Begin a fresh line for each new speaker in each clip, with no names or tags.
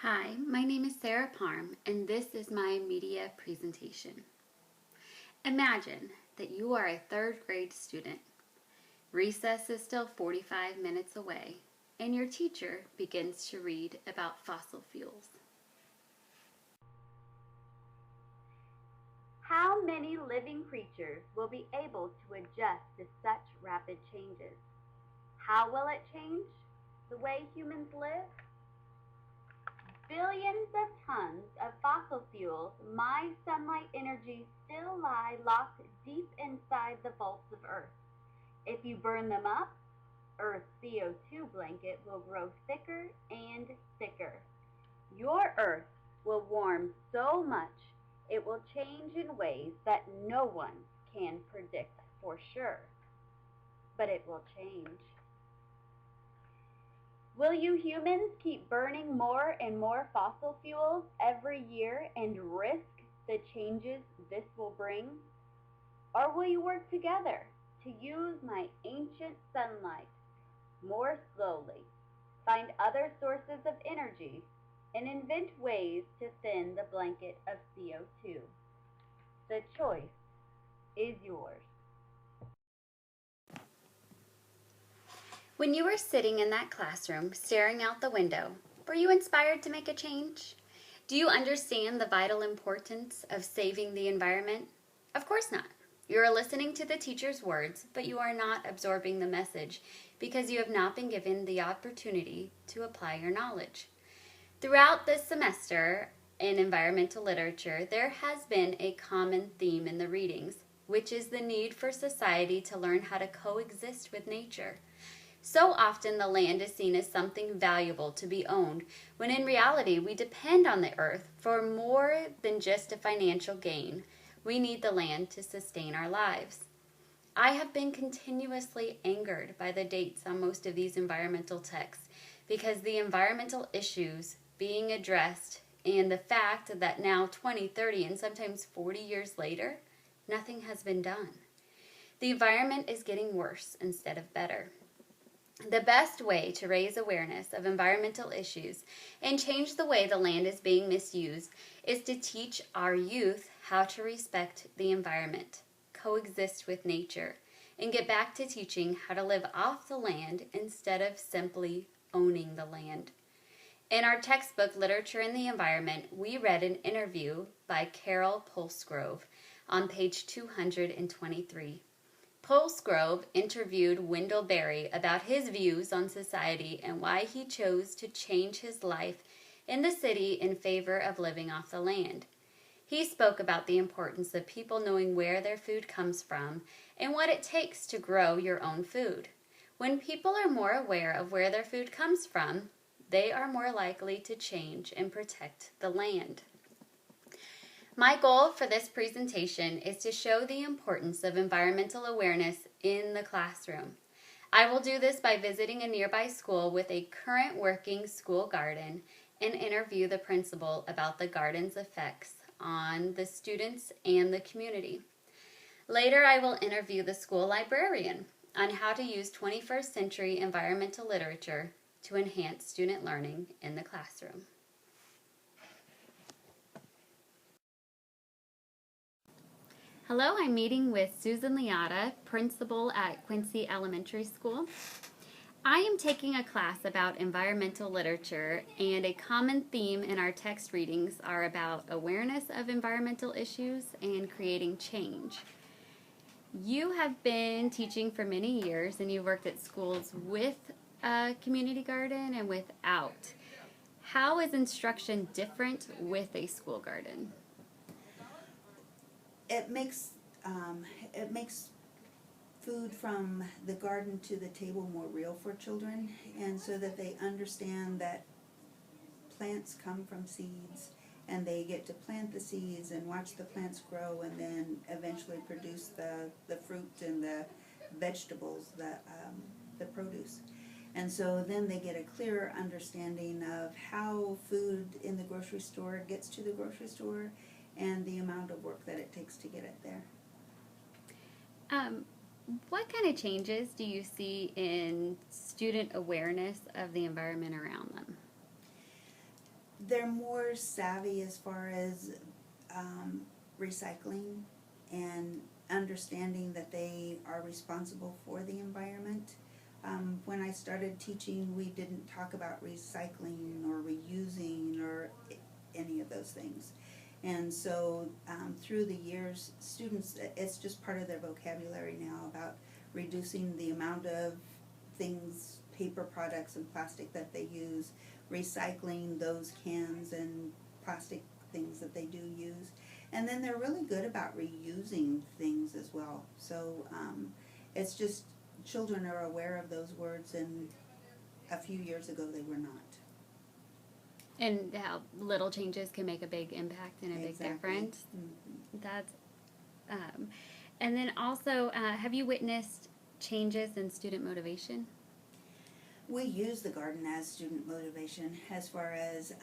Hi, my name is Sara Parm, and this is my media presentation. Imagine that you are a third grade student. Recess is still 45 minutes away, and your teacher begins to read about fossil fuels.
How many living creatures will be able to adjust to such rapid changes? How will it change the way humans live? Billions of tons of fossil fuels, my sunlight energy, still lie locked deep inside the vaults of Earth. If you burn them up, Earth's CO2 blanket will grow thicker and thicker. Your Earth will warm so much it will change in ways that no one can predict for sure. But it will change. Will you humans keep burning more and more fossil fuels every year and risk the changes this will bring? Or will you work together to use my ancient sunlight more slowly, find other sources of energy, and invent ways to thin the blanket of CO2? The choice is yours.
When you were sitting in that classroom, staring out the window, were you inspired to make a change? Do you understand the vital importance of saving the environment? Of course not. You are listening to the teacher's words, but you are not absorbing the message because you have not been given the opportunity to apply your knowledge. Throughout this semester in environmental literature, there has been a common theme in the readings, which is the need for society to learn how to coexist with nature. So often the land is seen as something valuable to be owned, when in reality we depend on the earth for more than just a financial gain. We need the land to sustain our lives. I have been continuously angered by the dates on most of these environmental texts because the environmental issues being addressed and the fact that now 20, 30, and sometimes 40 years later, nothing has been done. The environment is getting worse instead of better. The best way to raise awareness of environmental issues and change the way the land is being misused is to teach our youth how to respect the environment, coexist with nature, and get back to teaching how to live off the land instead of simply owning the land. In our textbook, Literature and the Environment, we read an interview by Carol Pulsgrove on page 223. Pulsgrove interviewed Wendell Berry about his views on society and why he chose to change his life in the city in favor of living off the land. He spoke about the importance of people knowing where their food comes from and what it takes to grow your own food. When people are more aware of where their food comes from, they are more likely to change and protect the land. My goal for this presentation is to show the importance of environmental awareness in the classroom. I will do this by visiting a nearby school with a current working school garden and interview the principal about the garden's effects on the students and the community. Later, I will interview the school librarian on how to use 21st century environmental literature to enhance student learning in the classroom. Hello, I'm meeting with Susan Liotta, principal at Quincy Elementary School. I am taking a class about environmental literature, and a common theme in our text readings are about awareness of environmental issues and creating change. You have been teaching for many years, and you worked at schools with a community garden and without. How is instruction different with a school garden?
It makes food from the garden to the table more real for children, and so that they understand that plants come from seeds, and they get to plant the seeds and watch the plants grow, and then eventually produce the fruit and the vegetables, the produce. And so then they get a clearer understanding of how food in the grocery store gets to the grocery store and the amount of work that it takes to get it there.
What kind of changes do you see in student awareness of the environment around them?
they're more savvy as far as recycling and understanding that they are responsible for the environment. When I started teaching, we didn't talk about recycling or reusing or any of those things. And so through the years, students, it's just part of their vocabulary now about reducing the amount of things, paper products and plastic that they use, recycling those cans and plastic things that they do use. And then they're really good about reusing things as well. So it's just children are aware of those words, and a few years ago they were not.
And how little changes can make a big impact and a big difference.
Mm-hmm.
That's, and then also, have you witnessed changes in student motivation?
We use the garden as student motivation as far as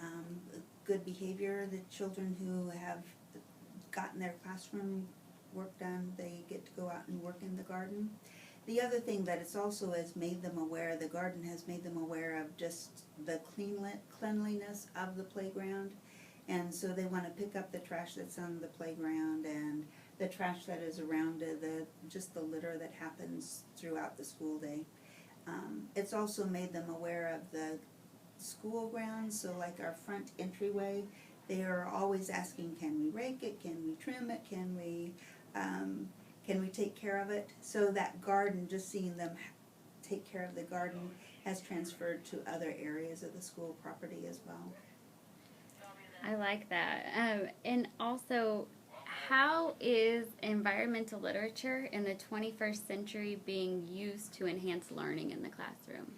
good behavior. The children who have gotten their classroom work done, they get to go out and work in the garden. The other thing that it's also has made them aware, the garden has made them aware of just the cleanliness of the playground. And so they want to pick up the trash that's on the playground and the trash that is around it, just the litter that happens throughout the school day. It's also made them aware of the school grounds, so like our front entryway, they are always asking, can we rake it, can we trim it, can we take care of it? So that garden, just seeing them take care of the garden has transferred to other areas of the school property as well.
I like that. And also, how is environmental literature in the 21st century being used to enhance learning in the classroom?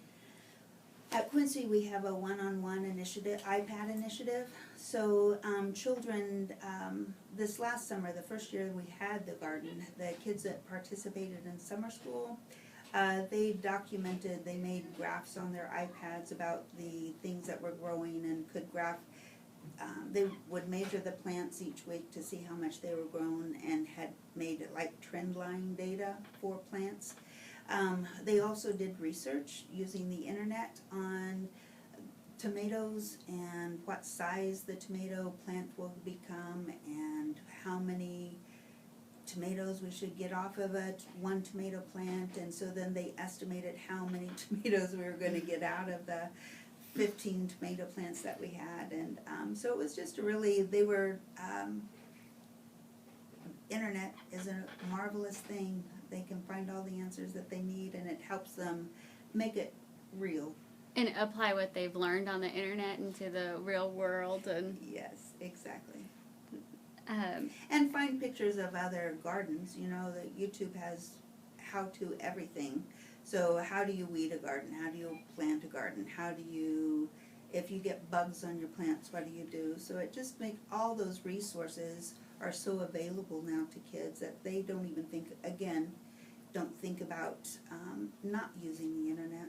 At Quincy, we have a one-on-one initiative, iPad initiative. So children, this last summer, the first year we had the garden, the kids that participated in summer school, they documented, they made graphs on their iPads about the things that were growing and could graph. They would measure the plants each week to see how much they were grown and had made it like trend line data for plants. They also did research using the internet on tomatoes and what size the tomato plant will become and how many tomatoes we should get off of one tomato plant. And so then they estimated how many tomatoes we were going to get out of the 15 tomato plants that we had. And so it was just really, they were, internet is a marvelous thing. They can find all the answers that they need, and it helps them make it real.
And apply what they've learned on the internet into the real world. And
yes, exactly. And find pictures of other gardens. You know, that YouTube has how-to everything. So how do you weed a garden? How do you plant a garden? How do you, if you get bugs on your plants, what do you do? So it just makes all those resources are so available now to kids that they don't even think, again, don't think about not using the internet.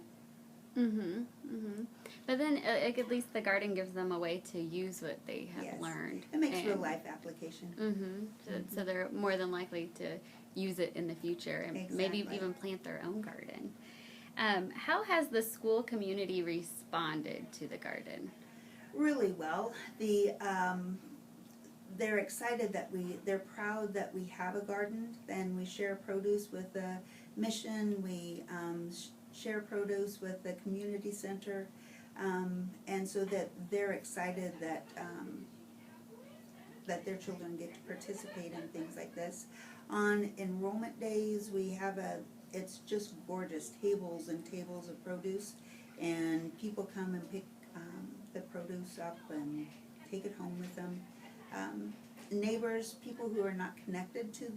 But then at least the garden gives them a way to use what they have learned.
It makes real life application.
So they're more than likely to use it in the future and maybe even plant their own garden. How has the school community responded to the garden?
Really well. They're excited that they're proud that we have a garden, and we share produce with the mission. We share produce with the community center, and so that they're excited that that their children get to participate in things like this. On enrollment days, we have it's just gorgeous, tables and tables of produce, and people come and pick the produce up and take it home with them. Neighbors, people who are not connected to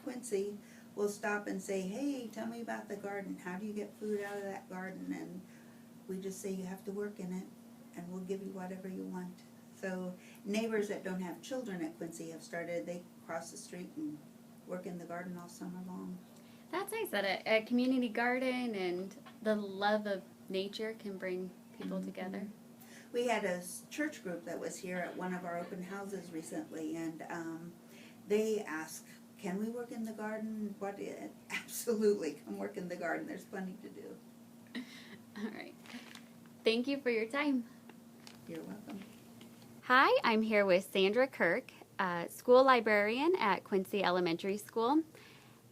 Quincy, will stop and say, hey, tell me about the garden. How do you get food out of that garden? And we just say you have to work in it, and we'll give you whatever you want. So neighbors that don't have children at Quincy have started, they cross the street and work in the garden all summer long.
That's nice that a community garden and the love of nature can bring people together.
We had a church group that was here at one of our open houses recently, and they asked, can we work in the garden? Absolutely, come work in the garden. There's plenty to do.
All right. Thank you for your time.
You're welcome.
Hi, I'm here with Sandra Kirk, school librarian at Quincy Elementary School.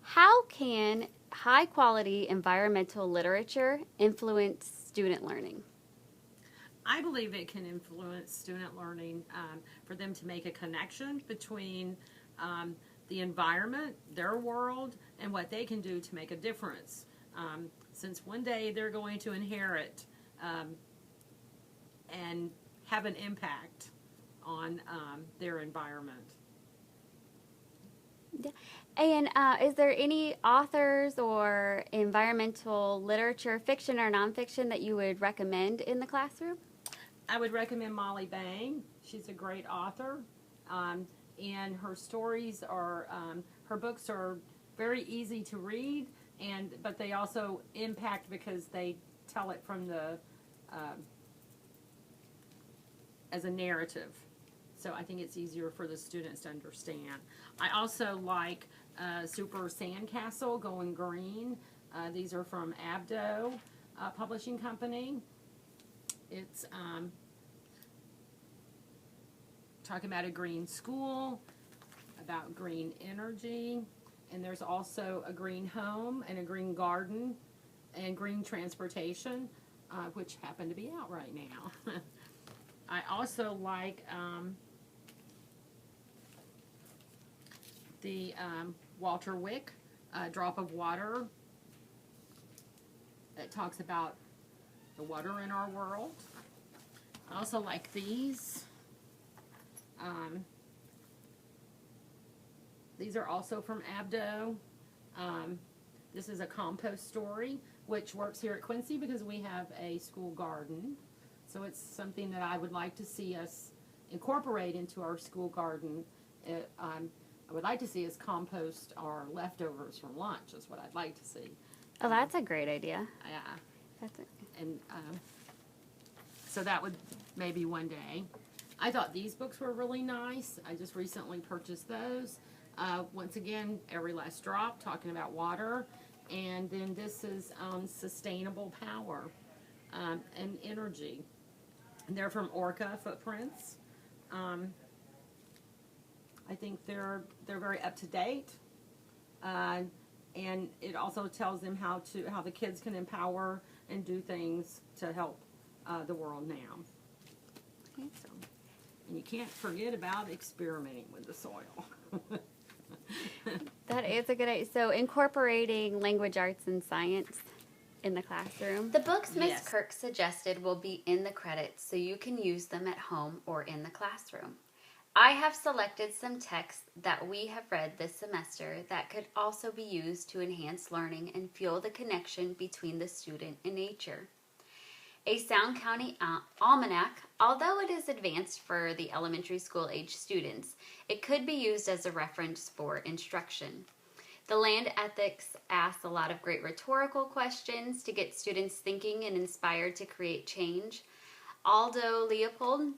How can high quality environmental literature influence student learning?
I believe it can influence student learning for them to make a connection between the environment, their world, and what they can do to make a difference. Since one day they're going to inherit and have an impact on their environment.
And is there any authors or environmental literature, fiction or nonfiction, that you would recommend in the classroom?
I would recommend Molly Bang. She's a great author, and her stories are, her books are very easy to read, but they also impact because they tell it from the as a narrative. So I think it's easier for the students to understand. I also like Super Sandcastle, Going Green. These are from Abdo Publishing Company. It's talking about a green school, about green energy, and there's also a green home and a green garden and green transportation, which happen to be out right now. I also like the Walter Wick, Drop of Water. It talks about the water in our world. I also like these. These are also from Abdo. This is a compost story, which works here at Quincy because we have a school garden. So it's something that I would like to see us incorporate into our school garden. I would like to see us compost our leftovers from lunch is what I'd like to see.
Oh, that's a great idea.
Yeah. And so that would maybe one day. I thought these books were really nice. I just recently purchased those. Once again, Every Last Drop, talking about water. And then this is Sustainable Power and Energy. And they're from Orca Footprints. I think they're very up to date. And it also tells them how the kids can empower and do things to help the world now.
Okay.
So, and you can't forget about experimenting with the soil.
That is a good idea. So incorporating language arts and science in the classroom. The books Miss
Yes.
Kirk suggested will be in the credits so you can use them at home or in the classroom. I have selected some texts that we have read this semester that could also be used to enhance learning and fuel the connection between the student and nature. A Sound County Almanac, although it is advanced for the elementary school age students, it could be used as a reference for instruction. The land ethics asks a lot of great rhetorical questions to get students thinking and inspired to create change. Aldo Leopold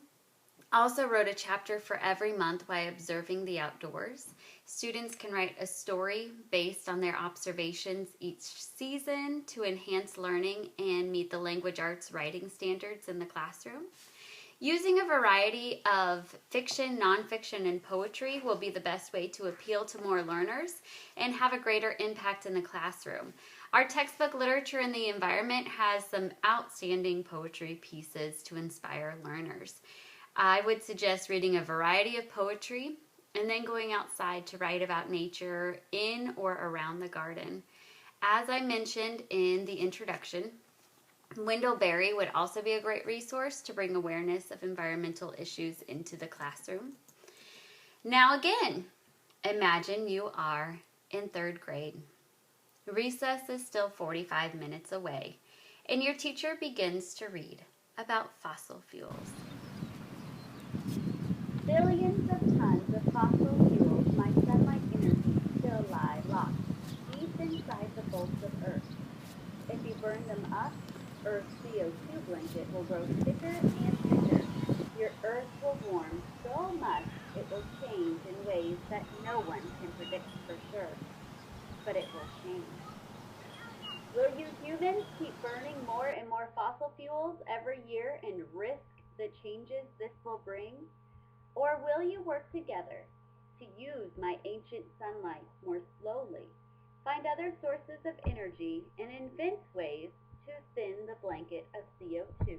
also wrote a chapter for every month by observing the outdoors. Students can write a story based on their observations each season to enhance learning and meet the language arts writing standards in the classroom. Using a variety of fiction, nonfiction, and poetry will be the best way to appeal to more learners and have a greater impact in the classroom. Our textbook Literature and the Environment has some outstanding poetry pieces to inspire learners. I would suggest reading a variety of poetry and then going outside to write about nature in or around the garden. As I mentioned in the introduction, Wendell-Berry would also be a great resource to bring awareness of environmental issues into the classroom. Now again, imagine you are in 3rd grade. Recess is still 45 minutes away, and your teacher begins to read about fossil fuels.
Billions of tons of fossil fuels, my sunlight energy, still lie locked deep inside the bolts of Earth. If you burn them up, Earth's CO2 blanket will grow thicker and thicker. Your Earth will warm so much it will change in ways that no one can predict for sure. But it will change. Will you humans keep burning more and more fossil fuels every year and risk the changes this will bring? Or will you work together to use my ancient sunlight more slowly, find other sources of energy, and invent ways to thin the blanket of CO2?